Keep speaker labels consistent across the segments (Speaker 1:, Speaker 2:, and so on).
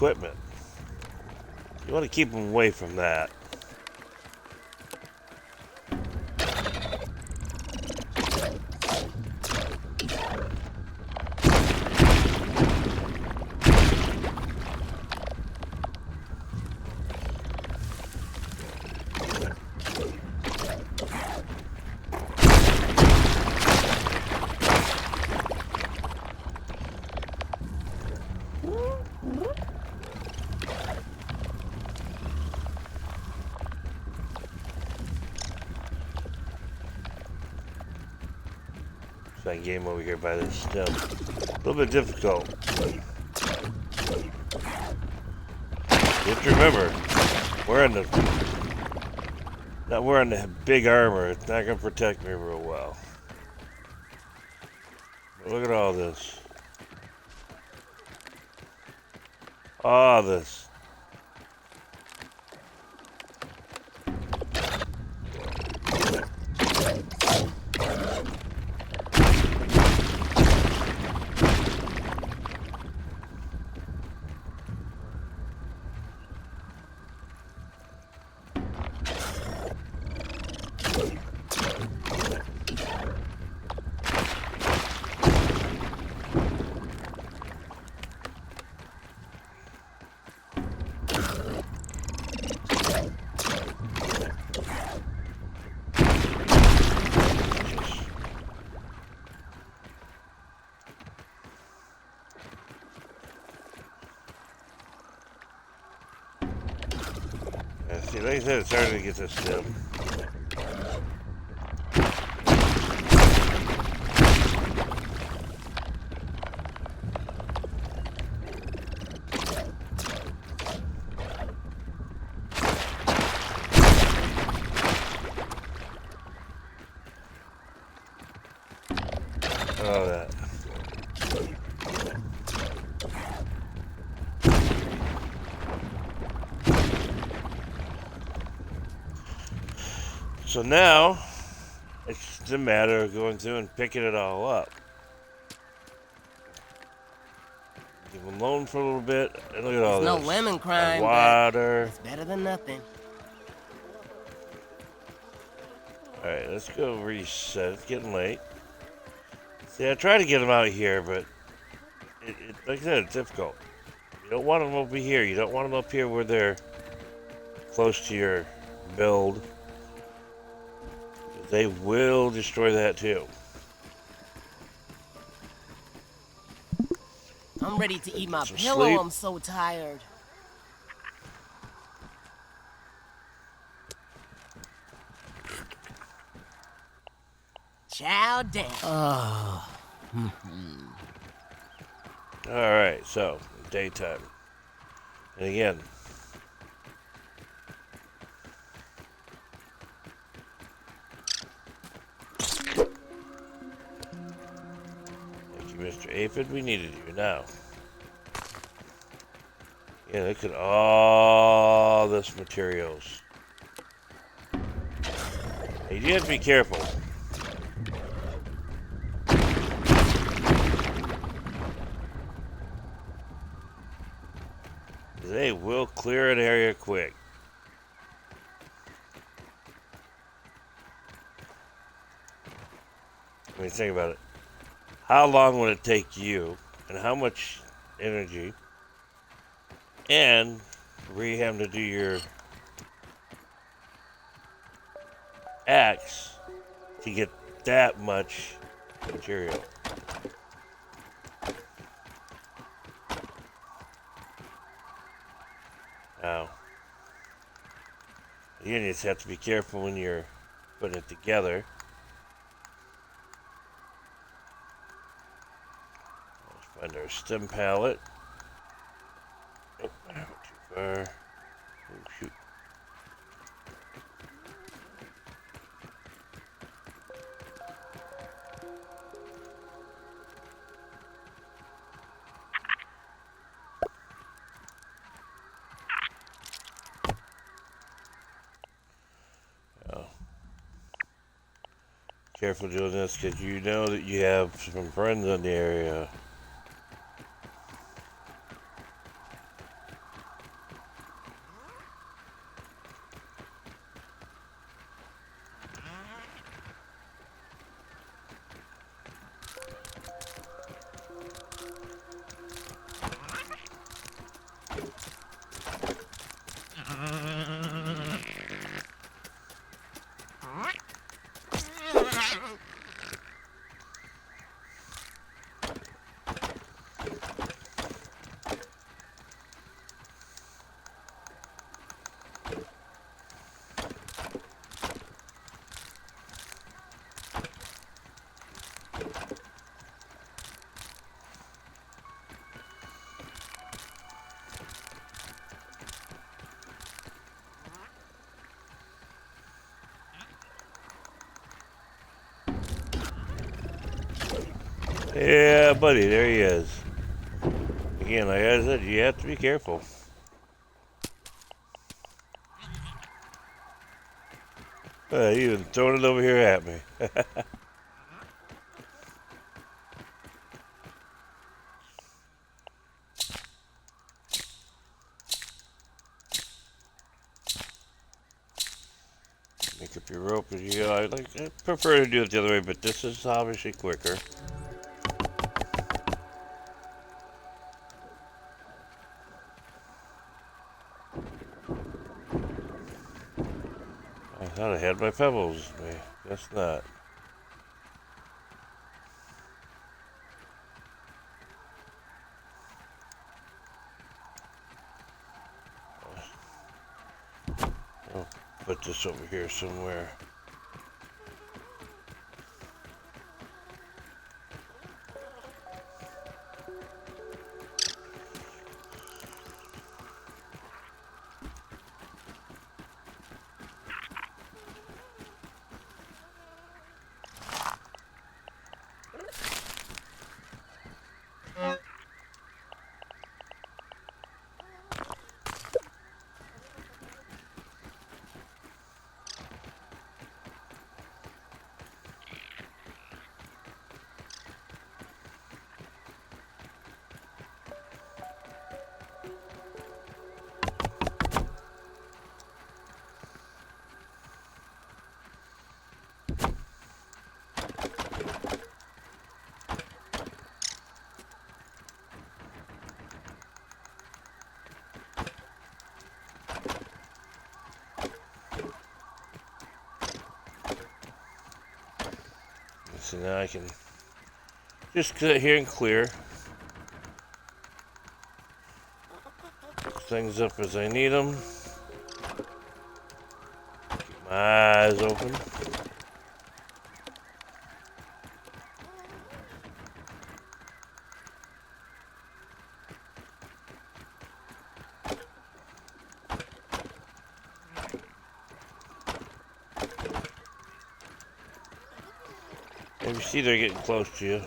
Speaker 1: equipment. You want to keep them away from that. That game over here by this stem. A little bit difficult. You have to remember, we're in the big armor. It's not gonna protect me real well. But look at all this. All this. See, like I said, it's starting to get this stem. Oh, that. So now, it's just a matter of going through and picking it all up. Leave them alone for a little bit, and look at all
Speaker 2: There's
Speaker 1: this.
Speaker 2: no lemon crime,
Speaker 1: water.
Speaker 2: It's better than nothing.
Speaker 1: Alright, let's go reset. It's getting late. See, I try to get them out here, but like I said, it's difficult. You don't want them over here. You don't want them up here where they're close to your build. They will destroy that too.
Speaker 2: I'm ready to eat my
Speaker 1: Some
Speaker 2: pillow.
Speaker 1: sleep.
Speaker 2: I'm so tired. Chow down.
Speaker 1: All right, so daytime, and again. Mr. Aphid, we needed you now. Yeah, look at all this materials. Hey, you have to be careful. They will clear an area quick. I mean, think about it. How long would it take you, and how much energy, and were you having to do your axe to get that much material? Now, again, you just have to be careful when you're putting it together. Find our stem palette. Oh, I went too far. Oh, shoot. Oh. Careful doing this because you know that you have some friends in the area. Yeah, buddy, there he is. Again, like I said, you have to be careful. He even throwing it over here at me. Make up your rope. I prefer to do it the other way, but this is obviously quicker. I thought I had my pebbles. Guess not. I'll put this over here somewhere. So now I can just sit here and clear things up as I need them. Keep my eyes open. And you see they're getting close to you.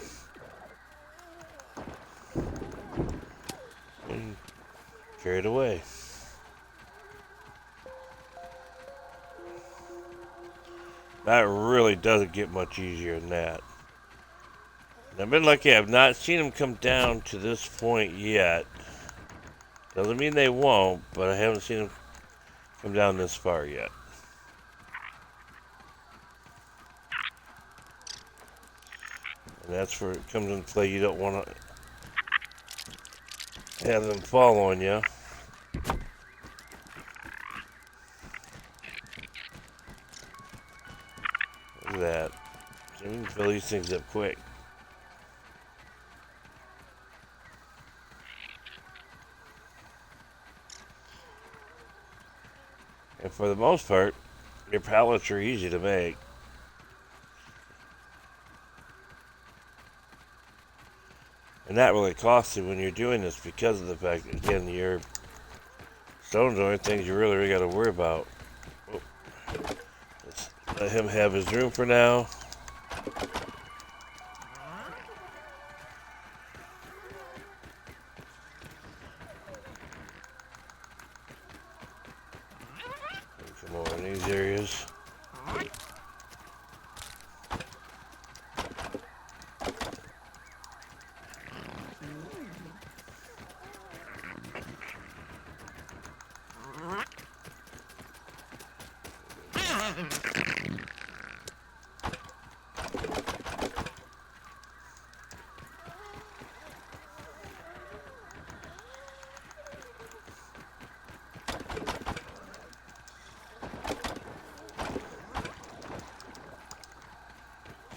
Speaker 1: And carry it away. That really doesn't get much easier than that. And I've been lucky, I've not seen them come down to this point yet. Doesn't mean they won't, but I haven't seen them come down this far yet. And that's where it comes into play. You don't want to have them fall on you. Look at that. So we can fill these things up quick. And for the most part, your pallets are easy to make. And not really costly when you're doing this because of the fact that, again, your stones are the only things you really got to worry about. Oh. Let's let him have his room for now. Come over in these areas.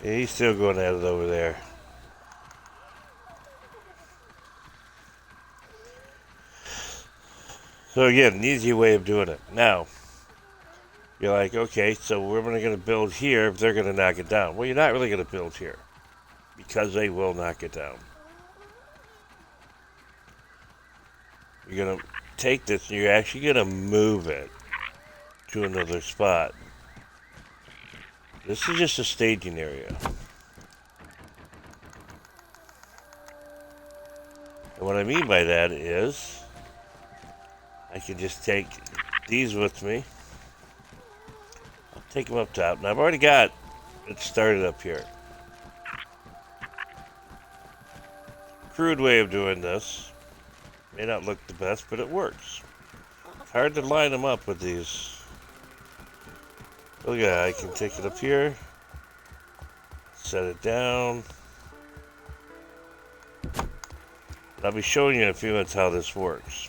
Speaker 1: Yeah, he's still going at it over there. So again, an easy way of doing it. Now, you're like, okay, so we're going to build here if they're going to knock it down. Well, you're not really going to build here because they will knock it down. You're going to take this and you're actually going to move it to another spot. This is just a staging area. And what I mean by that is I can just take these with me. I'll take them up top. And I've already got it started up here. Crude way of doing this. May not look the best, but it works. It's hard to line them up with these. Look at that. I can take it up here. Set it down. I'll be showing you in a few minutes how this works.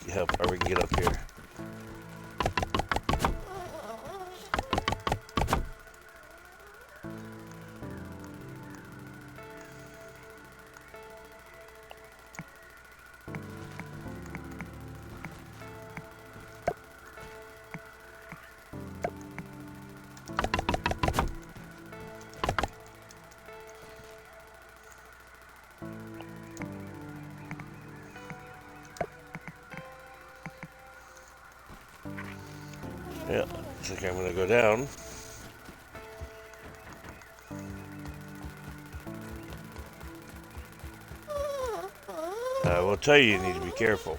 Speaker 1: See how far we can get up here. Yeah, looks like I'm gonna go down. I will tell you, you need to be careful.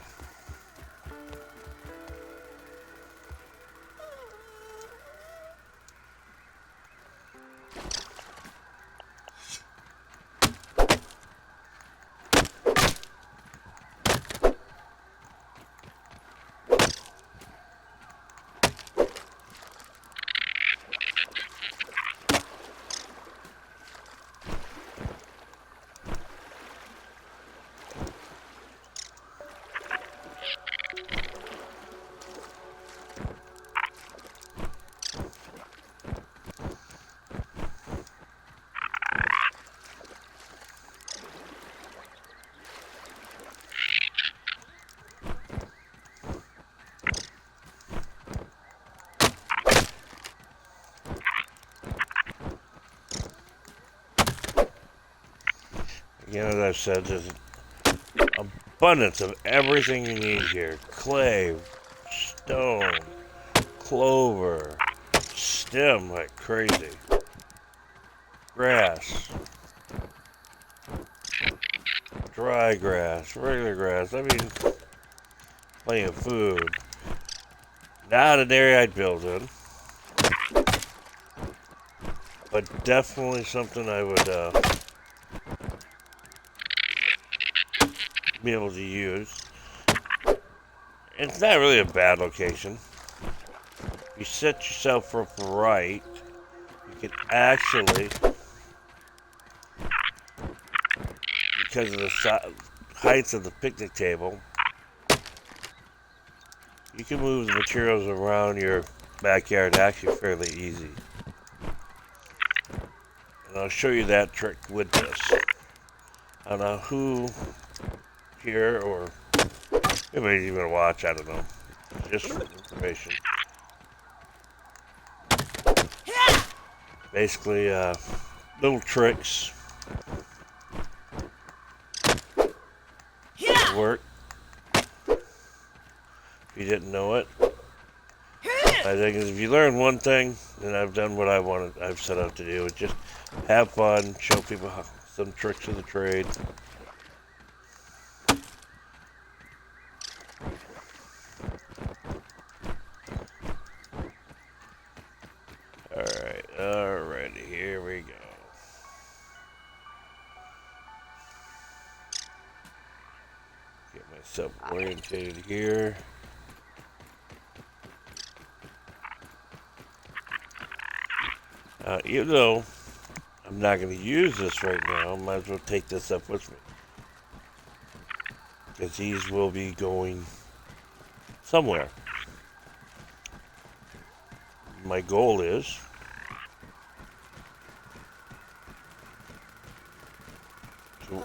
Speaker 1: Again, as I've said, there's an abundance of everything you need here. Clay, stone, clover, stem like crazy, grass, dry grass, regular grass. I mean, plenty of food. Not an area I'd build in, but definitely something I would be able to use. It's not really a bad location. If you set yourself up right, you can actually, because of the heights of the picnic table, you can move the materials around your backyard actually fairly easy. And I'll show you that trick with this. I don't know who here or anybody's even gonna watch, I don't know. Just for information. Basically, little tricks work. If you didn't know it, I think if you learn one thing, then I've done what I've set out to do. Is just have fun, show people some tricks of the trade. Alrighty, here we go. Get myself orientated here. Even though I'm not going to use this right now, I might as well take this up with me. Because these will be going somewhere. My goal is to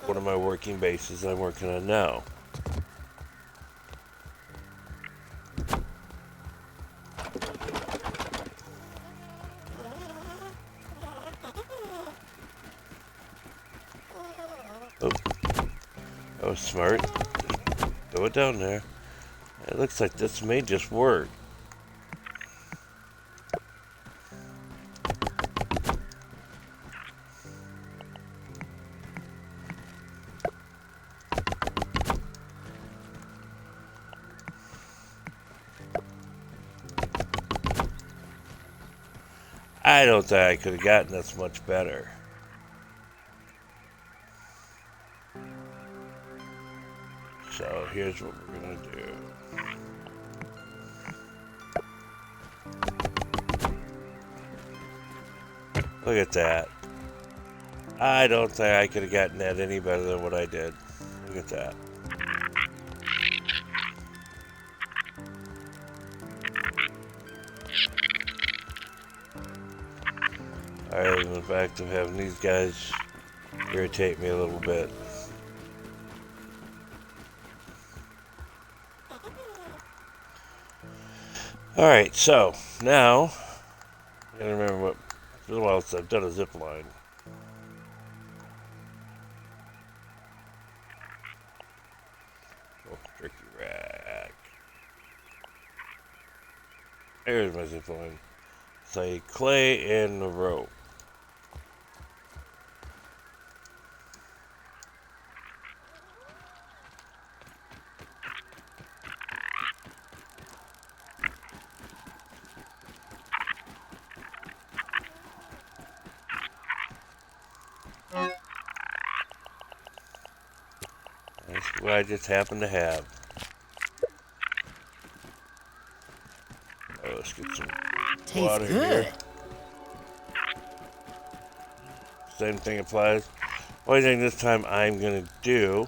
Speaker 1: one of my working bases I'm working on now. Oh, that was smart. Throw it down there. It looks like this may just work. I don't think I could have gotten this much better. So here's what we're gonna do. Look at that. I don't think I could have gotten that any better than what I did. Look at that. Other than the fact of having these guys irritate me a little bit. Alright, so now I gotta remember what. It's been a while since I've done a zip line. Oh, tricky rack. There's my zip line. Say clay and the rope. That's what I just happen to have. Oh, let's get some
Speaker 2: Tastes
Speaker 1: water
Speaker 2: good.
Speaker 1: here. Same thing applies. Only thing this time I'm gonna do.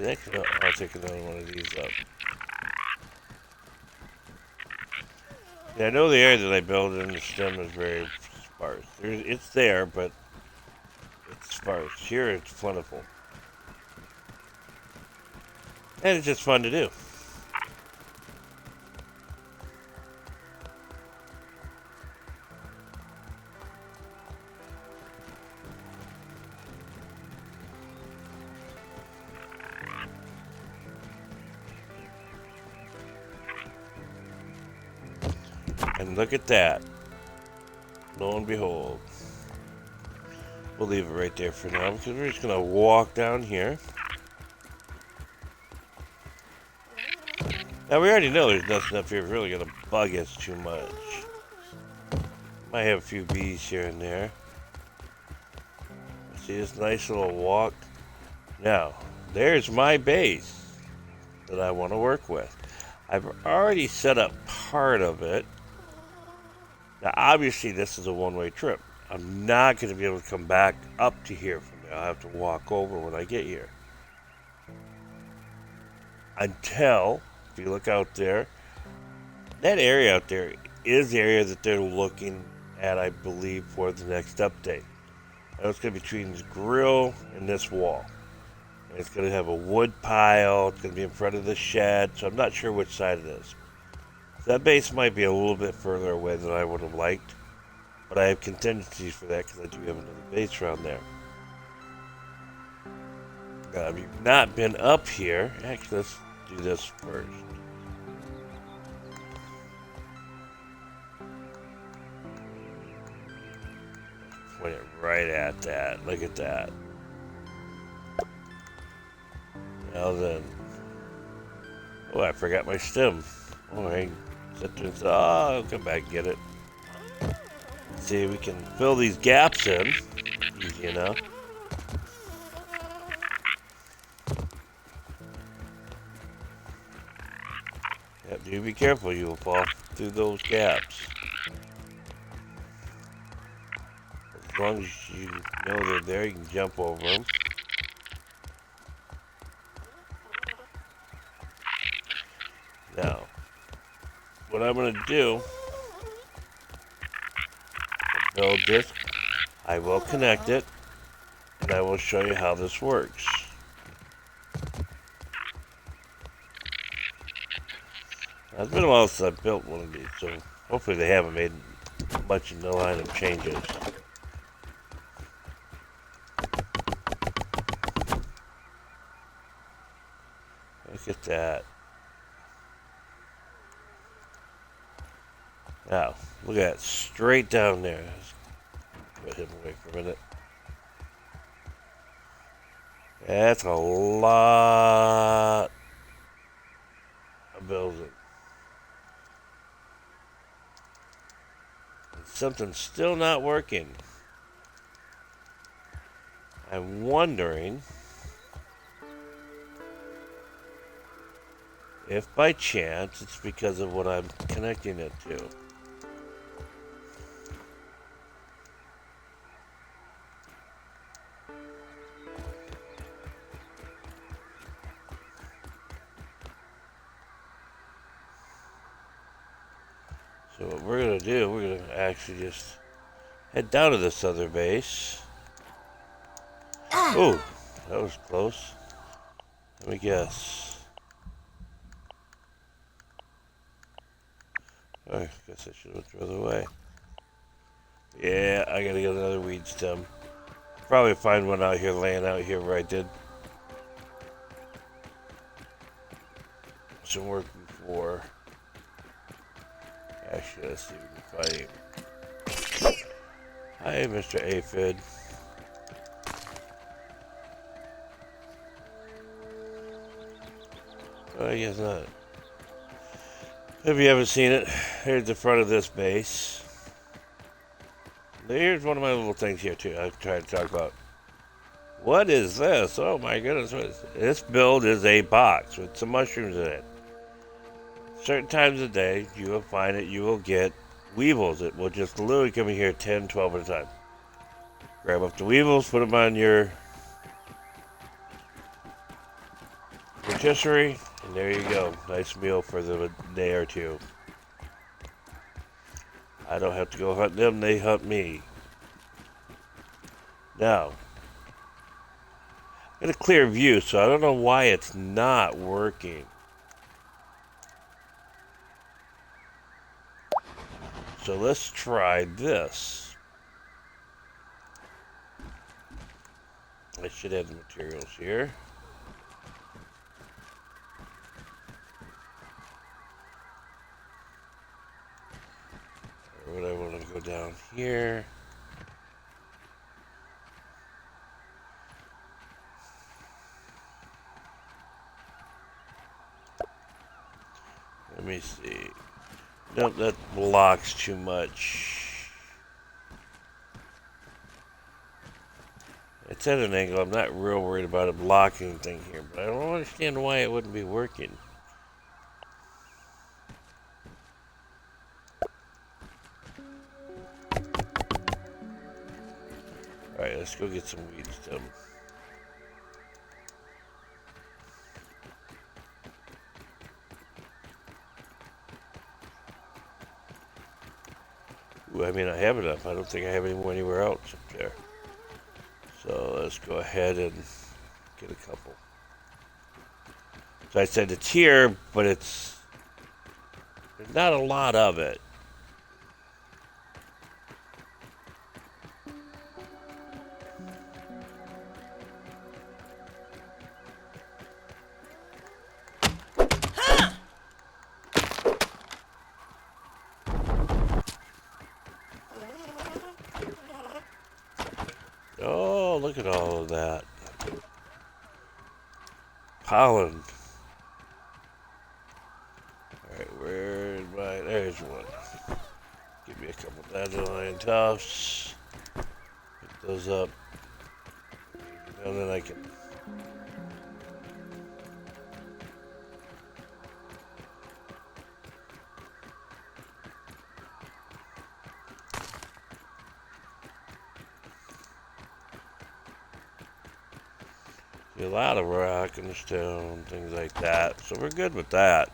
Speaker 1: Actually, I'll take another one of these up. Yeah, I know the area that I built in the stem is very sparse. It's there, but it's sparse. Here it's plentiful. And it's just fun to do. And look at that. Lo and behold. We'll leave it right there for now because we're just going to walk down here. Now we already know there's nothing up here really going to bug us too much. Might have a few bees here and there. See this nice little walk? Now, there's my base that I want to work with. I've already set up part of it. Now, obviously, this is a one-way trip. I'm not going to be able to come back up to here from there. I'll have to walk over when I get here. Until, if you look out there, that area out there is the area that they're looking at, I believe, for the next update. And it's going to be between this grill and this wall. And it's going to have a wood pile. It's going to be in front of the shed. So I'm not sure which side it is. That base might be a little bit further away than I would have liked, but I have contingencies for that because I do have another base around there. Now, if you've not been up here, actually, let's do this first. Point it right at that. Look at that. Now then. Oh, I forgot my stem. Oh, I I'll come back and get it. See, we can fill these gaps in. Easy enough. Yep, do be careful, you will fall through those gaps. As long as you know they're there, you can jump over them. Now, what I'm going to do, build this, I will connect it, and I will show you how this works. Now, it's been a while since I built one of these, so hopefully they haven't made much in the line of changes. Look at that. Now, look at that, straight down there. Let's put him away for a minute. That's a lot of building. something's still not working. I'm wondering if by chance it's because of what I'm connecting it to. So what we're going to do, we're going to actually just head down to this other base. Oh, that was close. Let me guess. Oh, I guess I should have thrown it away. Yeah, I gotta get another weed stem. Probably find one out here, laying out here where I did some work before. Actually, let's see if we can find him. Hi, Mr. Aphid. I guess not. If you haven't seen it, here's the front of this base. Here's one of my little things here too. I tried to talk about. What is this? Oh my goodness! This build is a box with some mushrooms in it. Certain times of the day, you will find it. You will get weevils that will just literally come in here 10, 12 at a time. Grab up the weevils, put them on your rotisserie, and there you go. Nice meal for the day or two. I don't have to go hunt them, they hunt me. Now, I got a clear view, so I don't know why it's not working. So let's try this. I should have the materials here. Or would I want to go down here? Let me see. Nope, that blocks too much. It's at an angle. I'm not real worried about it blocking anything here, but I don't understand why it wouldn't be working. Alright, let's go get some weed stem. Ooh, I mean, I have enough. I don't think I have any more anywhere else up there. So let's go ahead and get a couple. So I said it's here, but there's not a lot of it. Oh, look at all of that. Pollen. Alright, where's my... There's one. Give me a couple dandelion tufts. Pick those up. And then I can... A lot of rock and stone, things like that. So we're good with that.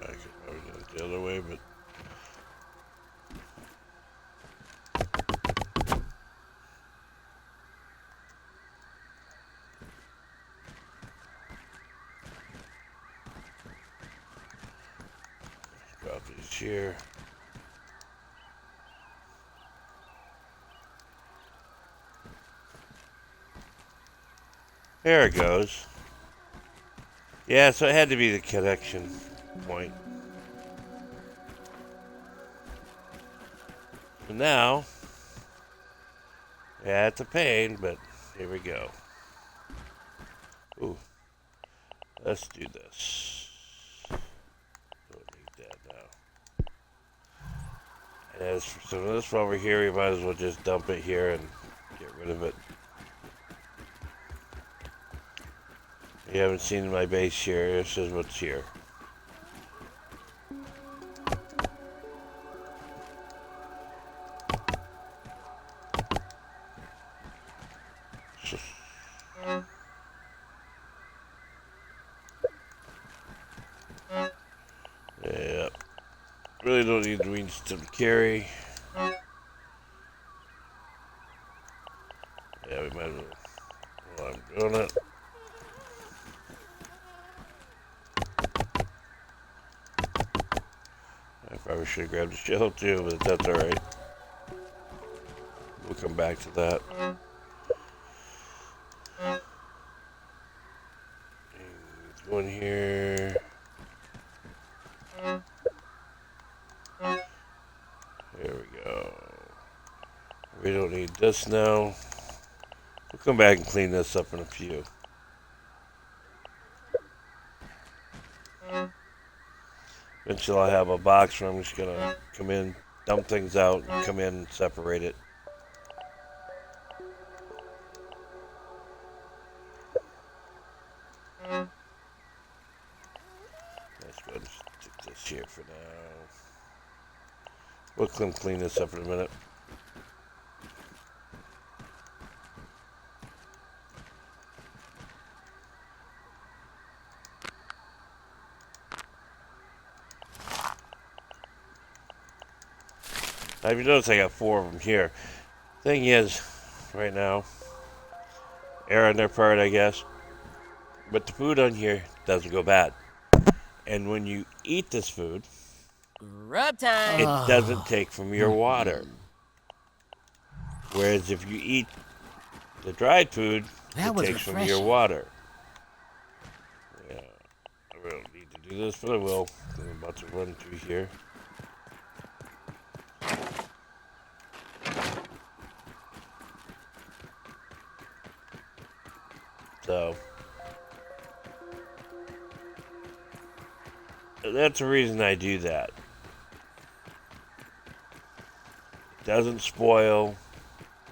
Speaker 1: I could probably do it the other way, but... Drop these here. There it goes. Yeah, so it had to be the connection point. And now, yeah, it's a pain, but here we go. Ooh, let's do this. Don't need that now. And as for some of this over here, we might as well just dump it here and get rid of it. You haven't seen my base here. This is what's here. Yep. Really don't need the wings to carry. Yeah, we might as well. While I'm doing it. I probably should have grabbed the shell too, but that's alright. We'll come back to that. Go in here. There we go. We don't need this now. We'll come back and clean this up in a few. Eventually I'll have a box where I'm just gonna come in, dump things out, and come in and separate it. Let's go ahead and stick this here for now. We'll come clean this up in a minute. Now, if you notice, I got 4 of them here. Thing is, right now, error on their part, I guess, but the food on here doesn't go bad. And when you eat this food,
Speaker 2: Rub time.
Speaker 1: it doesn't take from your water. Whereas if you eat the dried food, it takes from your water. Yeah, I really don't need to do this, but I will. I'm about to run through here. So that's the reason I do that. It doesn't spoil,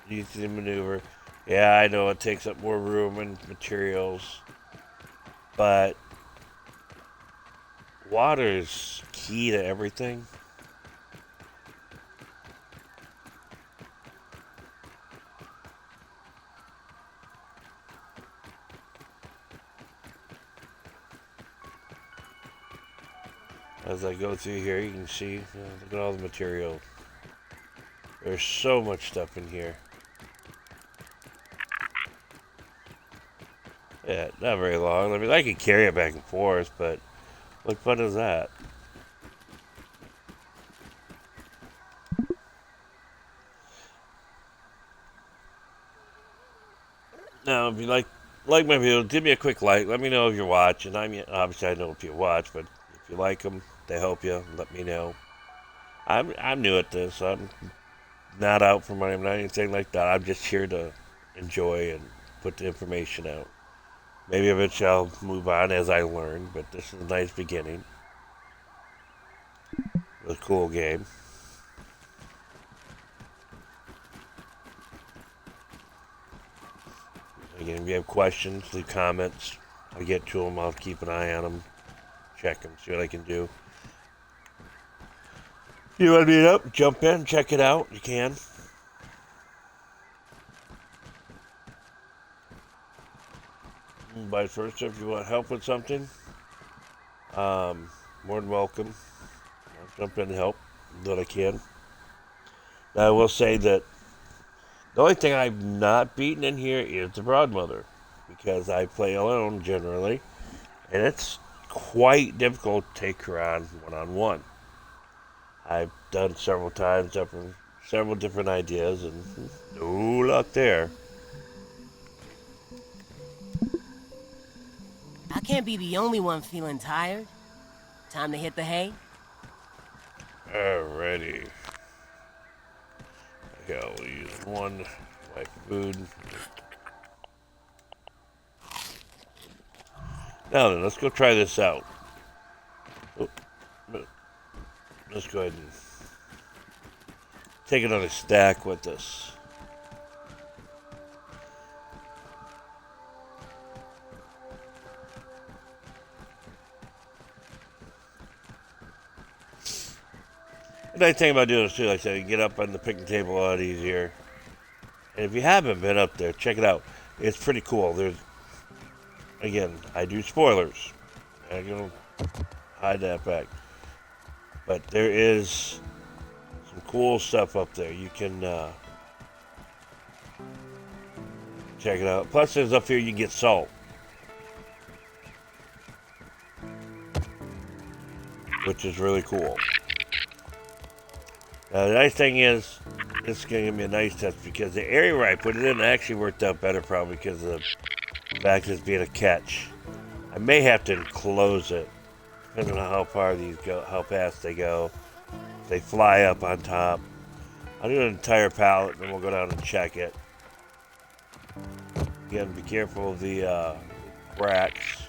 Speaker 1: easy to maneuver. Yeah, I know it takes up more room and materials, but water is key to everything. As I go through here, you can see, look at all the material. There's so much stuff in here. Yeah, not very long. I mean, I could carry it back and forth, but what fun is that? Now, if you like my video, give me a quick like. Let me know if you're watching. I mean, obviously I know if you watch, but if you like them, they help you. Let me know. I'm new at this. I'm not out for money. I'm not anything like that. I'm just here to enjoy and put the information out. Maybe eventually I'll move on as I learn, but this is a nice beginning. A cool game. Again, if you have questions, leave comments. I'll get to them. I'll keep an eye on them. Check them. See what I can do. If you want to meet up, jump in, check it out. You can. Vice versa, if you want help with something, more than welcome. I'll jump in and help. Do what I can. Now, I will say that the only thing I've not beaten in here is the Broadmother, because I play alone generally, and it's quite difficult to take her on one-on-one. I've done several times, several different ideas, and no luck there.
Speaker 2: I can't be the only one feeling tired. Time to hit the hay?
Speaker 1: Alrighty. Okay, I'll use one my food. Now then, let's go try this out. Oh, let's go ahead and take another stack with us. The nice thing about doing this too, like I said, you can get up on the picnic table a lot easier. And if you haven't been up there, check it out. It's pretty cool. There's, again, I do spoilers. I'm gonna hide that fact. But there is some cool stuff up there. You can check it out. Plus, there's up here you can get salt, which is really cool. Now, the nice thing is, this is going to give me a nice test because the area where I put it in actually worked out better, probably because of the fact of it being a catch. I may have to enclose it, depending on how far these go, how fast they go. If they fly up on top. I'll do an entire pallet, and then we'll go down and check it. Again, be careful of the cracks.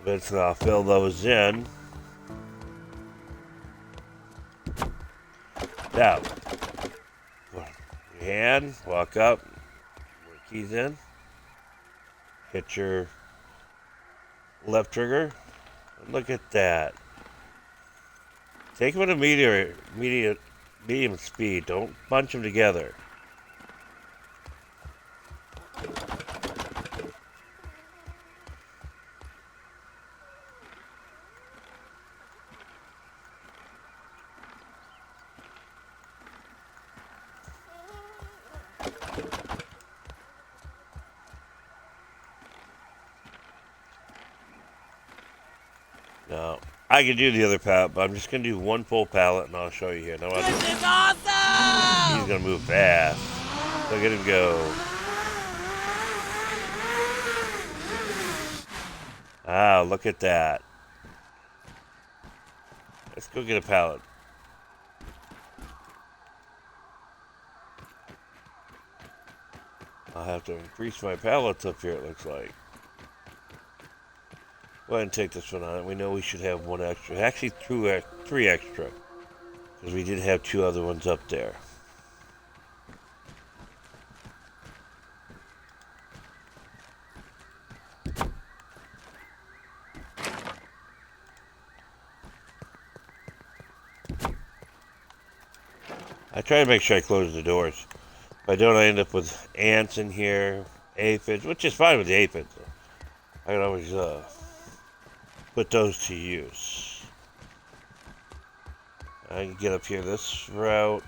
Speaker 1: Eventually, I'll fill those in. Now, your hand, walk up, put keys in, hit your left trigger, and look at that. Take them at a medium speed. Don't bunch them together. Now, I can do the other pallet, but I'm just going to do one full pallet, and I'll show you here. Now,
Speaker 2: This is awesome!
Speaker 1: he's going to move fast. Look at him go. Ah, look at that. Let's go get a pallet. I'll have to increase my pallets up here, it looks like. Go ahead and take this one on. We know we should have one extra. Actually, three extra. Because we did have two other ones up there. I try to make sure I close the doors. If I don't, I end up with ants in here, aphids, which is fine with the aphids. I can always put those to use. I can get up here this route.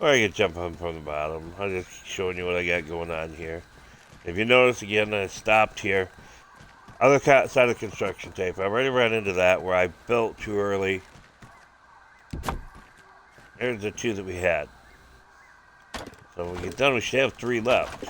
Speaker 1: Or I can jump on from the bottom. I'm just showing you what I got going on here. If you notice, again, I stopped here. Other side of construction tape. I've already run into that where I built too early. There's the two that we had. So when we get done, we should have 3 left.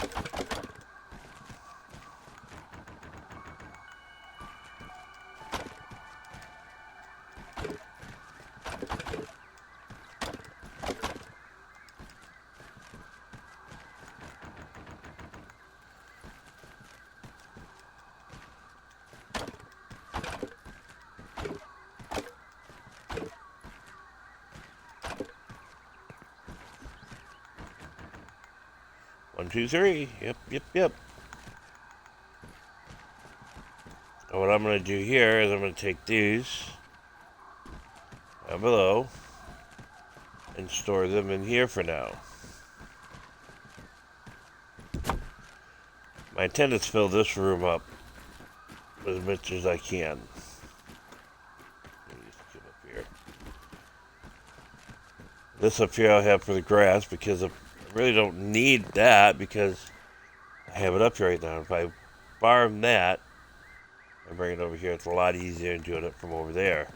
Speaker 1: One, two, three. Yep. And what I'm going to do here is I'm going to take these down below and store them in here for now. My intent is to fill this room up as much as I can. Let me just get up here. This up here I'll have for the grass because I really don't need that because I have it up here right now. If I farm that and bring it over here, it's a lot easier than doing it from over there.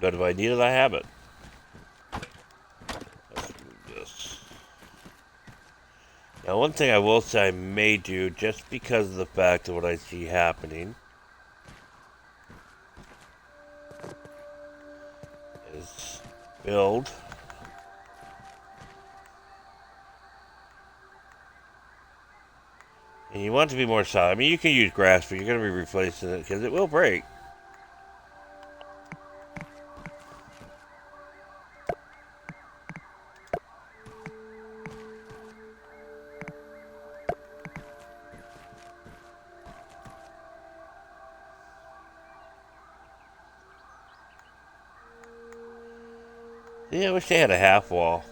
Speaker 1: But if I need it, I have it. Let's move this. Now, one thing I will say I may do, just because of the fact of what I see happening, build. And you want it to be more solid. I mean, you can use grass, but you're going to be replacing it because it will break. Yeah, I wish they had a half wall.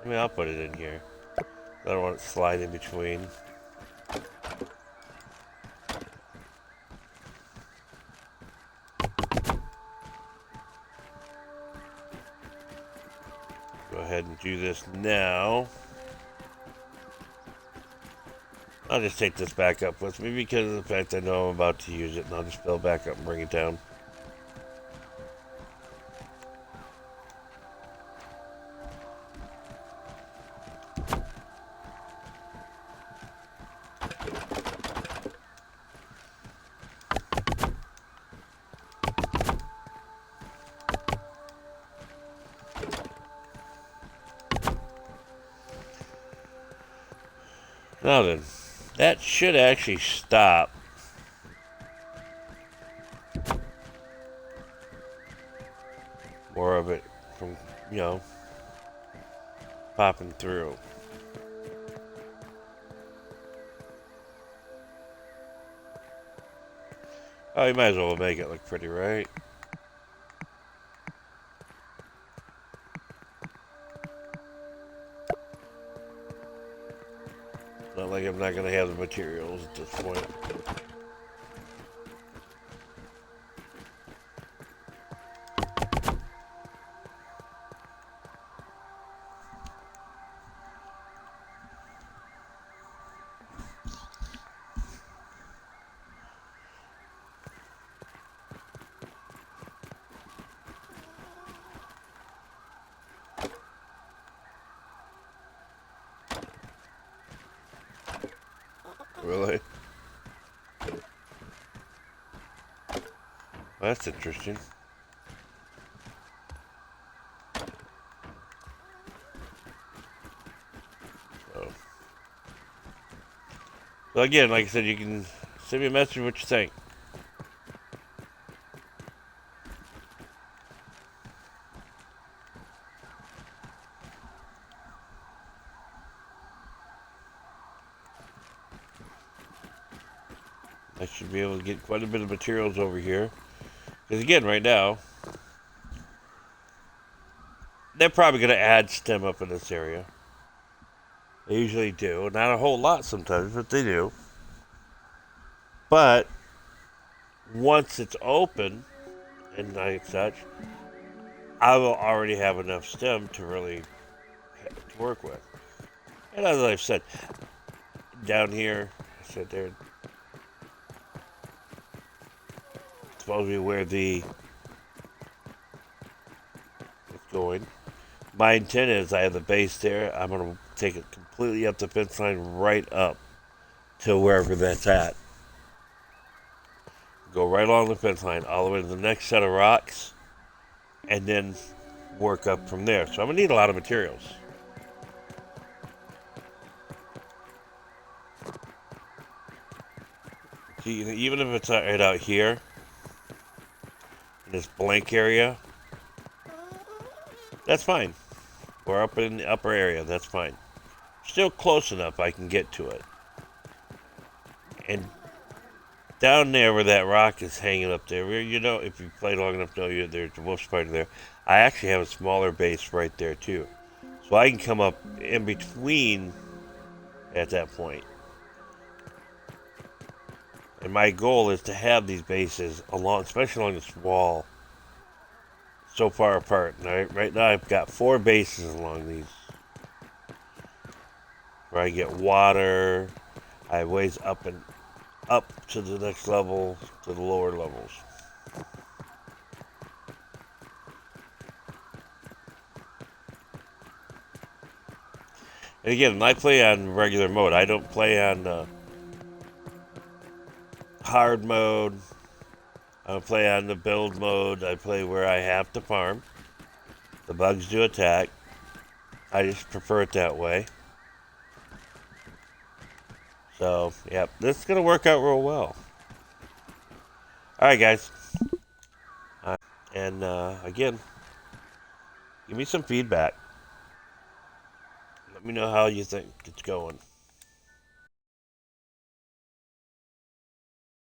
Speaker 1: I mean, I'll put it in here. I don't want it to slide in between. Go ahead and do this now. I'll just take this back up with me because of the fact I know I'm about to use it, and I'll just build back up and bring it down. Now then, that should actually stop more of it from, popping through. Oh, you might as well make it look pretty, right? Not like I'm not going to have the materials at this point. Really? Well, that's interesting. So again, like I said, you can send me a message what you think. I should be able to get quite a bit of materials over here. Because again, right now, they're probably going to add stem up in this area. They usually do. Not a whole lot sometimes, but they do. But once it's open and like such, I will already have enough stem to really to work with. And as I've said, down here, I said there, supposed to be where the it's going. My intent is I have the base there. I'm going to take it completely up the fence line right up to wherever that's at. Go right along the fence line all the way to the next set of rocks and then work up from there. So I'm going to need a lot of materials. See, even if it's right out here, in this blank area, that's fine. Or up in the upper area, that's fine. Still close enough I can get to it. And down there where that rock is hanging up there, where, if you play long enough, there's a wolf spider there. I actually have a smaller base right there too. So I can come up in between at that point. And my goal is to have these bases along, especially along this wall, so far apart. And right now I've got 4 bases along these. Where I get water, I have ways up to the next level, to the lower levels. And again, I play on regular mode. I don't play on hard mode. I don't play on the build mode. I play where I have to farm. The bugs do attack. I just prefer it that way. So, yeah, this is going to work out real well. Alright, guys. And, again, give me some feedback. Let me know how you think it's going.